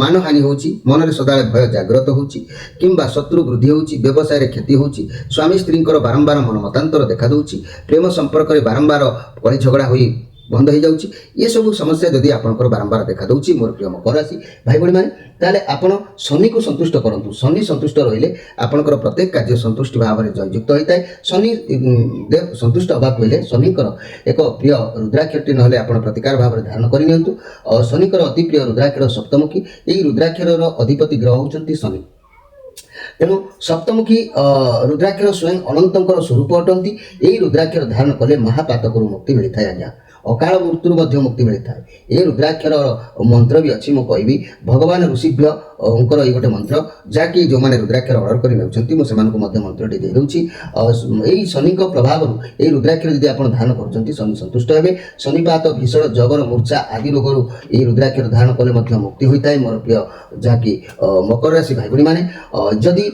ମାନହାନି ହେଉଛି, ମନରେ ସଦାବେଳେ ଭୟ ଜାଗ୍ରତ ହେଉଛି କିମ୍ବା ଶତ୍ରୁ ବୃଦ୍ଧି ହେଉଛି, ବ୍ୟବସାୟରେ କ୍ଷତି ହେଉଛି, ସ୍ୱାମୀ ସ୍ତ୍ରୀଙ୍କର ବାରମ୍ବାର ମନ ମତାନ୍ତର ଦେଖାଦେଉଛି, ପ୍ରେମ ସମ୍ପର୍କରେ ବାରମ୍ବାର କଳି ଝଗଡ଼ା ହୋଇ ବନ୍ଦ ହୋଇଯାଉଛି। ଏସବୁ ସମସ୍ୟା ଯଦି ଆପଣଙ୍କର ବାରମ୍ବାର ଦେଖାଦେଉଛି ମୋର ପ୍ରିୟ ମକର ରାଶି ଭାଇ ଭଉଣୀମାନେ, ତାହେଲେ ଆପଣ ଶନିକୁ ସନ୍ତୁଷ୍ଟ କରନ୍ତୁ। ଶନି ସନ୍ତୁଷ୍ଟ ରହିଲେ ଆପଣଙ୍କର ପ୍ରତ୍ୟେକ କାର୍ଯ୍ୟ ସନ୍ତୁଷ୍ଟି ଭାବରେ ଜୟଯୁକ୍ତ ହୋଇଥାଏ। ଶନି ସନ୍ତୁଷ୍ଟ ହେବାକୁ ହେଲେ ଶନିଙ୍କର ଏକ ପ୍ରିୟ ରୁଦ୍ରାକ୍ଷରଟି ନହେଲେ ଆପଣ ପ୍ରତିକାର ଭାବରେ ଧାରଣ କରିନିଅନ୍ତୁ। ଶନିଙ୍କର ଅତି ପ୍ରିୟ ରୁଦ୍ରାକ୍ଷର ସପ୍ତମୁଖୀ। ଏହି ରୁଦ୍ରାକ୍ଷରର ଅଧିପତି ଗ୍ରହ ହେଉଛନ୍ତି ଶନି। ତେଣୁ ସପ୍ତମୁଖୀ ରୁଦ୍ରାକ୍ଷର ସ୍ୱୟଂ ଅନନ୍ତଙ୍କର ସ୍ୱରୂପ ଅଟନ୍ତି। ଏହି ରୁଦ୍ରାକ୍ଷର ଧାରଣ କଲେ ମହାପାତକରୁ ମୁକ୍ତି ମିଳିଥାଏ। ଆଜ୍ଞା ଅକାଳ ମୃତ୍ୟୁରୁ ମଧ୍ୟ ମୁକ୍ତି ମିଳିଥାଏ। ଏ ରୁଦ୍ରାକ୍ଷର ମନ୍ତ୍ର ବି ଅଛି, ମୁଁ କହିବି ଭଗବାନ ଋଷିଭ୍ୟଙ୍କର ଏଇ ଗୋଟେ ମନ୍ତ୍ର ଯାହାକି ଯେଉଁମାନେ ରୁଦ୍ରାକ୍ଷର ଅର୍ଡ଼ର କରି ନେଉଛନ୍ତି ମୁଁ ସେମାନଙ୍କୁ ମଧ୍ୟ ମନ୍ତ୍ରଟି ଦେଇଦେଉଛି। ଏହି ଶନିଙ୍କ ପ୍ରଭାବରୁ ଏହି ରୁଦ୍ରାକ୍ଷର ଯଦି ଆପଣ ଧାରଣ କରୁଛନ୍ତି ଶନି ସନ୍ତୁଷ୍ଟ ହେବେ। ଶନିପାତ, ଭୀଷଣ, ଜଗର, ମୂର୍ଚ୍ଛା ଆଦି ରୋଗରୁ ଏହି ରୁଦ୍ରାକ୍ଷର ଧାରଣ କଲେ ମଧ୍ୟ ମୁକ୍ତି ହୋଇଥାଏ ମୋର ପ୍ରିୟ ଯାହାକି ମକର ରାଶି ଭାଇ ଭଉଣୀମାନେ। ଯଦି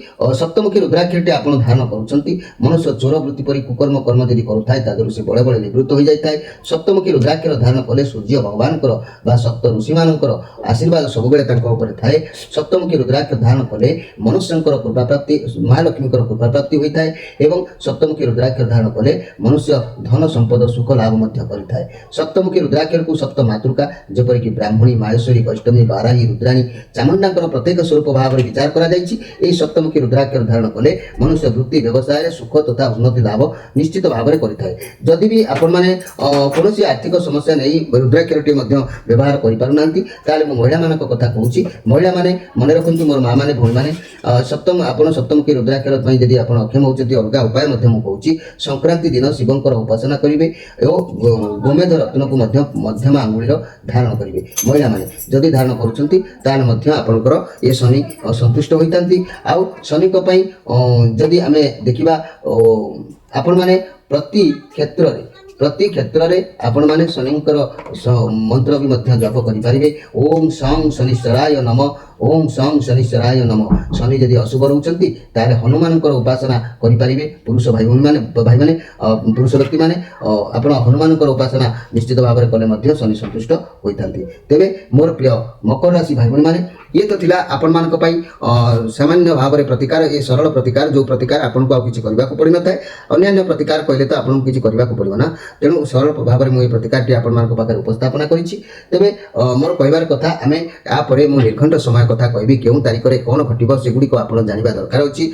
ସପ୍ତମୁଖୀ ରୁଦ୍ରାକ୍ଷରଟି ଆପଣ ଧାରଣ କରୁଛନ୍ତି, ମନୁଷ୍ୟ ଚୋର ବୃତ୍ତି ପରି କୁକର୍ମ କର୍ମ ଯଦି କରୁଥାଏ ତା ଦେହରୁ ସେ ବଳେ ବଳେ ନିବୃତ୍ତ ହୋଇଯାଇଥାଏ। ସପ୍ତମୁଖୀ ରୁଦ୍ରାକ୍ଷର ଧାରଣ କଲେ ସୂର୍ଯ୍ୟ ଭଗବାନଙ୍କର ବା ସପ୍ତ ଋଷିମାନଙ୍କର ଆଶୀର୍ବାଦ ସବୁବେଳେ ତାଙ୍କ ଉପରେ ଥାଏ। ସପ୍ତମୁଖୀ ରୁଦ୍ରାକ୍ଷର ଧାରଣ କଲେ ମନୁଷ୍ୟଙ୍କର କୃପାପ୍ରାପ୍ତି, ମହାଲକ୍ଷ୍ମୀଙ୍କର କୃପାପ୍ରାପ୍ତି ହୋଇଥାଏ ଏବଂ ସପ୍ତମୁଖୀ ରୁଦ୍ରାକ୍ଷର ଧାରଣ କଲେ ମନୁଷ୍ୟ ଧନ ସମ୍ପଦ ସୁଖ ଲାଭ ମଧ୍ୟ କରିଥାଏ। ସପ୍ତମୁଖୀ ରୁଦ୍ରାକ୍ଷରକୁ ସପ୍ତ ମାତୃକା ଯେପରିକି ବ୍ରାହ୍ମଣୀ, ମାହେଶ୍ୱରୀ, ବୈଷ୍ଣବୀ, ବାରାହୀ, ରୁଦ୍ରାଣୀ, ଚାମୁଣ୍ଡାଙ୍କର ପ୍ରତ୍ୟେକ ସ୍ୱରୂପ ଭାବରେ ବିଚାର କରାଯାଇଛି। ଏହି ସପ୍ତମୁଖୀ ରୁଦ୍ରାକ୍ଷର ଧାରଣ କଲେ ମନୁଷ୍ୟ ବୃତ୍ତି ବ୍ୟବସାୟରେ ସୁଖ ତଥା ଉନ୍ନତି ଲାଭ ନିଶ୍ଚିତ ଭାବରେ କରିଥାଏ। ଯଦି ବି ଆପଣମାନେ କୌଣସି ଆର୍ଥିକ ସମସ୍ୟା ନେଇ ରୁଦ୍ରାକ୍ଷରଟି ମଧ୍ୟ ବ୍ୟବହାର କରିପାରୁନାହାନ୍ତି ତାହେଲେ ମୁଁ ମହିଳାମାନଙ୍କ କଥା କହୁଛି। ମହିଳାମାନେ ମନେ ରଖନ୍ତୁ ମୋର ମାଆମାନେ, ଭଉଣୀମାନେ, ଆପଣ ସପ୍ତମୁଖୀ ରୁଦ୍ରାକ୍ଷର ପାଇଁ ଯଦି ଆପଣ ଅକ୍ଷମ ହେଉଛନ୍ତି ଅଲଗା ଉପାୟ ମଧ୍ୟ ମୁଁ କହୁଛି। ସଂକ୍ରାନ୍ତି ଦିନ ଶିବଙ୍କର ଉପାସନା କରିବେ ଏବଂ ଗୋମେଧ ରତ୍ନକୁ ମଧ୍ୟ ମଧ୍ୟମ ଆଙ୍ଗୁଳିର ଧାରଣ କରିବେ। ମହିଳାମାନେ ଯଦି ଧାରଣ କରୁଛନ୍ତି ତାହେଲେ ମଧ୍ୟ ଆପଣଙ୍କର ଏ ଶନି ସନ୍ତୁଷ୍ଟ ହୋଇଥାନ୍ତି। ଆଉ ଶନିଙ୍କ ପାଇଁ ଯଦି ଆମେ ଦେଖିବା ଆପଣମାନେ ପ୍ରତି କ୍ଷେତ୍ରରେ ଆପଣମାନେ ଶନିଙ୍କର ମନ୍ତ୍ର ବି ମଧ୍ୟ ଜପ କରିପାରିବେ। ଓಂ ସଂ ଶନିଶ୍ଚରାୟ ନମ, ଓಂ ସଂ ଶନିଶ୍ଚରାୟ ନମ। ଶନି ଯଦି ଅଶୁଭ ରହୁଛନ୍ତି ତାହେଲେ ହନୁମାନଙ୍କର ଉପାସନା କରିପାରିବେ। ପୁରୁଷ ଭାଇମାନେ ପୁରୁଷ ବ୍ୟକ୍ତିମାନେ ଆପଣ ହନୁମାନଙ୍କର ଉପାସନା ନିଶ୍ଚିତ ଭାବରେ କଲେ ମଧ୍ୟ ଶନି ସନ୍ତୁଷ୍ଟ ହୋଇଥାନ୍ତି। ତେବେ ମୋର ପ୍ରିୟ ମକର ରାଶି ଭାଇ ଭଉଣୀମାନେ, ଇଏ ତ ଥିଲା ଆପଣମାନଙ୍କ ପାଇଁ ସାମାନ୍ୟ ଭାବରେ ପ୍ରତିକାର, ଏ ସରଳ ପ୍ରତିକାର ଯେଉଁ ପ୍ରତିକାର ଆପଣଙ୍କୁ ଆଉ କିଛି କରିବାକୁ ପଡ଼ିନଥାଏ। ଅନ୍ୟାନ୍ୟ ପ୍ରତିକାର କହିଲେ ତ ଆପଣଙ୍କୁ କିଛି କରିବାକୁ ପଡ଼ିବ ନା, ତେଣୁ ସରଳ ଭାବରେ ମୁଁ ଏ ପ୍ରତିକାରଟି ଆପଣମାନଙ୍କ ପାଖରେ ଉପସ୍ଥାପନା କରିଛି। ତେବେ ମୋର କହିବାର କଥା, ଆମେ ୟାପରେ ମୁଁ ନିର୍ଘଣ୍ଟ ସମୟ କଥା କହିବି କେଉଁ ତାରିଖରେ କ'ଣ ଘଟିବ ସେଗୁଡ଼ିକ ଆପଣ ଜାଣିବା ଦରକାର ଅଛି।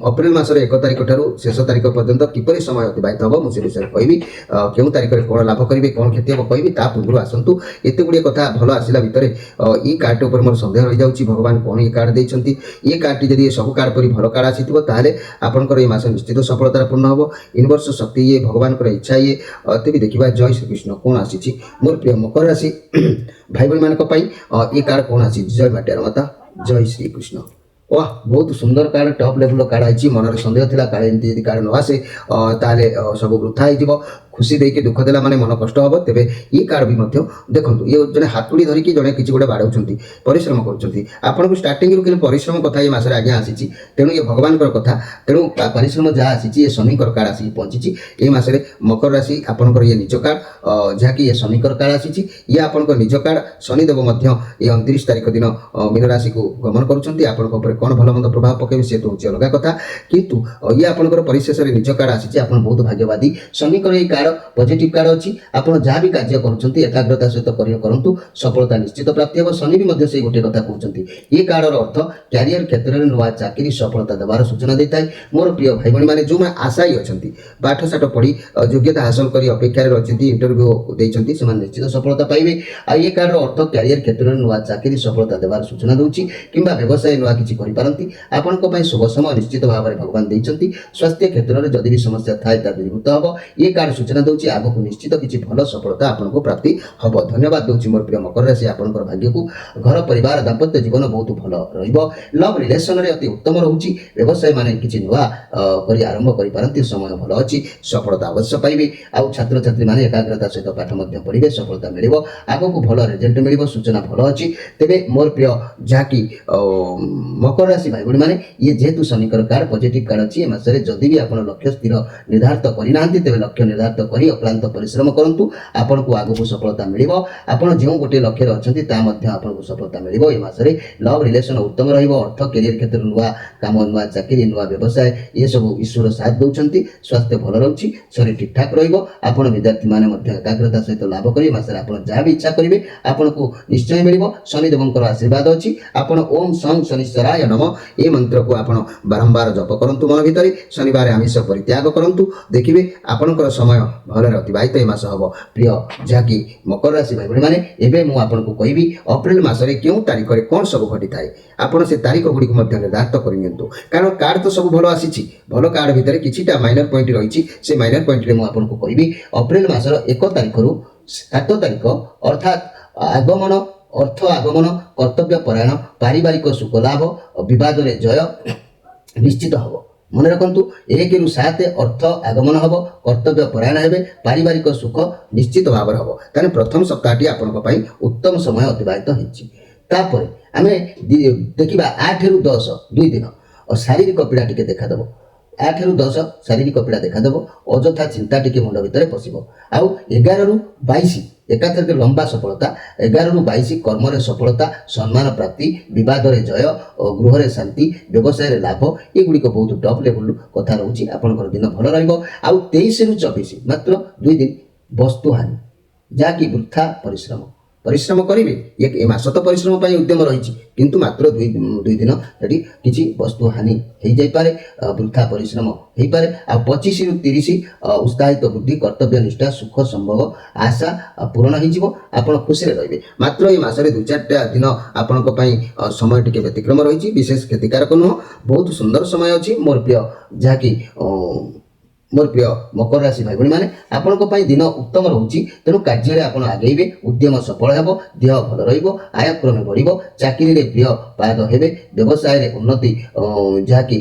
ଅପ୍ରିଲ ମାସର 1 ତାରିଖ ଠାରୁ ଶେଷ ତାରିଖ ପର୍ଯ୍ୟନ୍ତ କିପରି ସମୟ ଅତିବାହିତ ହେବ ମୁଁ ସେ ବିଷୟରେ କହିବି। କେଉଁ ତାରିଖରେ କ'ଣ ଲାଭ କରିବେ କ'ଣ କ୍ଷତି ହେବ କହିବି। ତା ପୂର୍ବରୁ ଆସନ୍ତୁ ଏତେ ଗୁଡ଼ିଏ କଥା ଭଲ ଆସିଲା ଭିତରେ ଏ କାର୍ଡ ଉପରେ ମୋର ସନ୍ଦେହ ରହିଯାଉଛି ଭଗବାନ କ'ଣ ଏ କାର୍ଡ ଦେଇଛନ୍ତି। ଏ କାର୍ଡଟି ଯଦି ସବୁ କାର୍ଡ ପରି ଭଲ କାର୍ଡ ଆସିଥିବ ତାହେଲେ ଆପଣଙ୍କର ଏ ମାସ ନିଶ୍ଚିତ ସଫଳତାରେ ପୂର୍ଣ୍ଣ ହେବ। ୟୁନିଭର୍ସ ଶକ୍ତି ଇଏ ଭଗବାନଙ୍କର ଇଚ୍ଛା ଇଏ। ତେବେ ଦେଖିବା ଜୟ ଶ୍ରୀକୃଷ୍ଣ କ'ଣ ଆସିଛି ମୋର ପ୍ରିୟ ମକର ରାଶି ଭାଇ ଭଉଣୀମାନଙ୍କ ପାଇଁ ଏ କାର୍ଡ କ'ଣ ଆସିଛି। ଜୟ ମାଟ୍ୟାର ମାତା ଜୟ ଶ୍ରୀକୃଷ୍ଣ। वाह बहुत सुंदर कार्ड टॉप लेवल कार्ड आई मन सन्देह था काले एमती यदि कार्ड न आसे ताले सब वृथा हो खुशी देके दुख देला माने मन कष्ट हम तेरे ये कार्ड भी देखो ये जड़े हाथुड़ी धरिकी जड़े किसी गोटे बाड़ाऊँच परिश्रम कर स्टार्टिंग रू परिश्रम कथा ये मसरे आज्ञा आसी तेणु ये भगवान कथा तेणु परिश्रम जहाँ आसी ये शनिकर कार्ड आसिक पहुँची ये मसरे मकर राशि आपंकर ये निज कार्ड जहाँकि ये शनिकर कार्ड आसी ये आप निज कार्ड शनिदेव ये 29 तारीख दिन मीन राशि को गमन कर कौन भल मंद प्रभाव पकेबे से तो अलग कथा किंतु ये आपंकर परिशेष निज कार्ड आसी बहुत भाग्यवादी शनिकर ये कार्ड पॉजिटिव कार्ड अच्छी आप जहाँ भी कार्य करुँच एकाग्रता सहित करूँ सफलता निश्चित प्राप्ति हम शनि भी से गोटे कथा कहते ये कार्डर अर्थ क्यारियर क्षेत्र में नुआ चाकरी सफलता देवार सूचना देता है। मोर प्रिय भाई भाई मैंने जो आशायी अच्छा पाठशाठ पढ़ी योग्यता हासिल कर अपेक्षार अच्छी इंटरव्यू देते निश्चित सफलता पाइबे। ये कार्डर अर्थ क्यारियर क्षेत्र में नुआ चाकरी सफलता देवार सूचना दूसरी कि व्यवसाय नुआ किसी करपारती आपण शुभ समय निश्चित भाव में भगवान देते। स्वास्थ्य क्षेत्र में जदि भी समस्या थाए दूरीभूत हम ये कार्ड सूचना दूसरी आगक निश्चित किसी भल सफलता आपको प्राप्ति हम। धन्यवाद दूसरी मोर प्रिय मकर राशि आपंकर भाग्य को घर परिवार दाम्पत्य जीवन बहुत भल लव रिलेसन में अति उत्तम रोचे व्यवसाय मान किसी नुआ कर आरंभ कर समय भल अच्छी सफलता अवश्य पाइबे। आउ छात्र छात्री मैंने एकाग्रता सहित पाठ पढ़े सफलता मिल आगक भल रिजल्ट मिल सूचना भल अच्छी। तेरे मोर प्रिय जहाँकि मकर राशि भाई भाई मैंने ये जेहेतु शनिकर कार्ड पॉजिटिव कार्ड अच्छी मसरे जदि भी आप लक्ष्य स्थिर निर्धारित करना तेज लक्ष्य निर्धारित कर अक्लांत परिश्रम करूँ आपन को आगक सफलता मिल आप जो गोटे लक्ष्य अच्छा आपको सफलता मिल मसरे लव रिलेसन उत्तम अर्थ कैरियर क्षेत्र नुआ कम नुआ चाकरी नुआ व्यवसाय ये सब ईश्वर साथ दौरान स्वास्थ्य भल रोचे शरीर ठीक ठाक रहा विद्यार्थी मैंने एकाग्रता सहित लाभ करेंगे मसरे आप जहाँ भी इच्छा करेंगे आपको निश्चय मिल शनिदेव आशीर्वाद अच्छी आप ओम सं शनिश्चराय नम ये मंत्र को आप बारंबार जप करूँ मन भितर शनिवार आमिष परित्याग करूँ देखिए आपंकर समय भल अतिबाहित ये मास हम प्रिय जहाँकि मकर राशि भाई भाई मैंने एवं मुझे कहबी अप्रैल मसरे क्यों तारीख में कौन सब घटी थाए आपड़ से तारीख गुड़ी निर्धारित करनी कारण कार्ड तो सब भल आसी भल कार्ड भितर किछिटा माइनर पॉइंट रही से माइनर पॉइंट मुझे कहबी अप्रैल मसर 1 तारीख रु 7 तारीख अर्थात आगमन अर्थ आगमन कर्तव्य परायण पारिवारिक सुख लाभ बद जय निश्चित हम मन रखु 1 रु 7 अर्थ आगमन हम कर्तव्य परायण हे पारिवारिक सुख निश्चित भाव हम तेज प्रथम सप्ताहटी आपण उत्तम समय अतिबाहित होपर आम देखा 8 रु 10 2 दिन और शारीरिक पीड़ा टी देखादेव 8 रु 10 शारीरिक पीड़ा देखादेव अଯଥା चिंता टी मुंड भितर पशिब आउ 11 रु 22 एकाथरके लंबा सफलता 11 रु 22 कर्म सफलता सम्मान प्राप्ति बद जय गृह शांति व्यवसाय लाभ ये गुड़िक बहुत टॉप लेवल कथा रोचे आपंकर दिन भल रहा। 23 रु 24 मात्र 2 दिन वस्तु हानि जहाँकि वृथा परिश्रम करेंगे ये मास तो परिश्रम उद्यम रही किंतु मात्र 2 दिन ये किसी वस्तु हानि हो जापे वृथा परिश्रम हो पारे। आ 25 रु 30 उत्साहित बुद्धि कर्तव्य निष्ठा सुख संभव आशा पूरण हो खुशी रहिए मात्र ये मसरे 2-4 दिन आपण समय टी व्यतिक्रम रही विशेष क्षतिकारक नुह बहुत सुंदर समय अच्छी मोर प्रिय जहाँकि मोर प्रिय मकर राशि भाई भाई मैंने आपण दिन उत्तम रोचे तेणु कार्य आप आगेबे उद्यम सफल हो देह भल रय क्रमे बढ़ चाकरी में प्रिय पाद हे व्यवसाय में उन्नति जहाँकि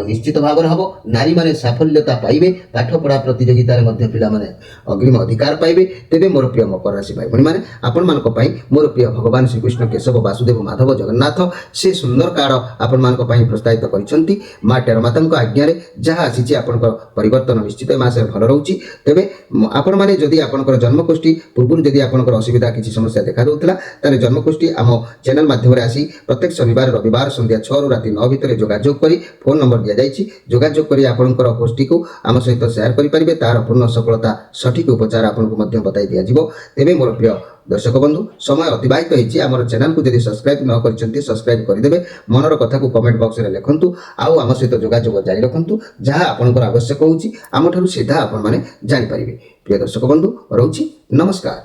निश्चित भाव हम नारी मैंने साफल्यता पाइबे पाठ पढ़ा प्रतियोगिता पिला माने अग्रिम अधिकार पाइबे। तेरे मोर प्रिय मकर राशि भाई भाई मैंने आपण मोर प्रिय भगवान श्रीकृष्ण केशव वासुदेव माधव जगन्नाथ से सुंदर कार्ड आपण प्रस्तावित कर माँ टेरमाता आज्ञा जहाँ आसी परिवर्तन निश्चित मास भल रोचे। तेरे आपण मैंने जदि आपंकर जन्मकोष्ठी पूर्व जदि आपंकर असुविधा किसी समस्या देखा दूसरा तेज जन्मकोष्ठी आम चैनल माध्यम आसी प्रत्येक शनिवार रविवार संध्या 6 रु राति 9 भितर जोगाजोग कर फोन नंबर दि जाइए जोगाजोग कर आपंकर गोष्ठी को आम सहित सेयार करेंगे तार पूर्ण सफलता सठिक उपचार आपको बताई दिज्व। तेरे मोर प्रिय दर्शक बंधु समय अतिबाहित होइछि आमर चैनल को जदि सब्सक्राइब न करछन्ती सब्सक्राइब करदेबे मनर कथा को कमेंट बॉक्स रे लिखंतु आउ आम सहित जोगाजोग जारी रखंतु जहाँ आपनकर आवश्यक होउछि आम ठारू सीधा आपण माने जानि परिबे। प्रिय दर्शक बंधु रहउछि नमस्कार।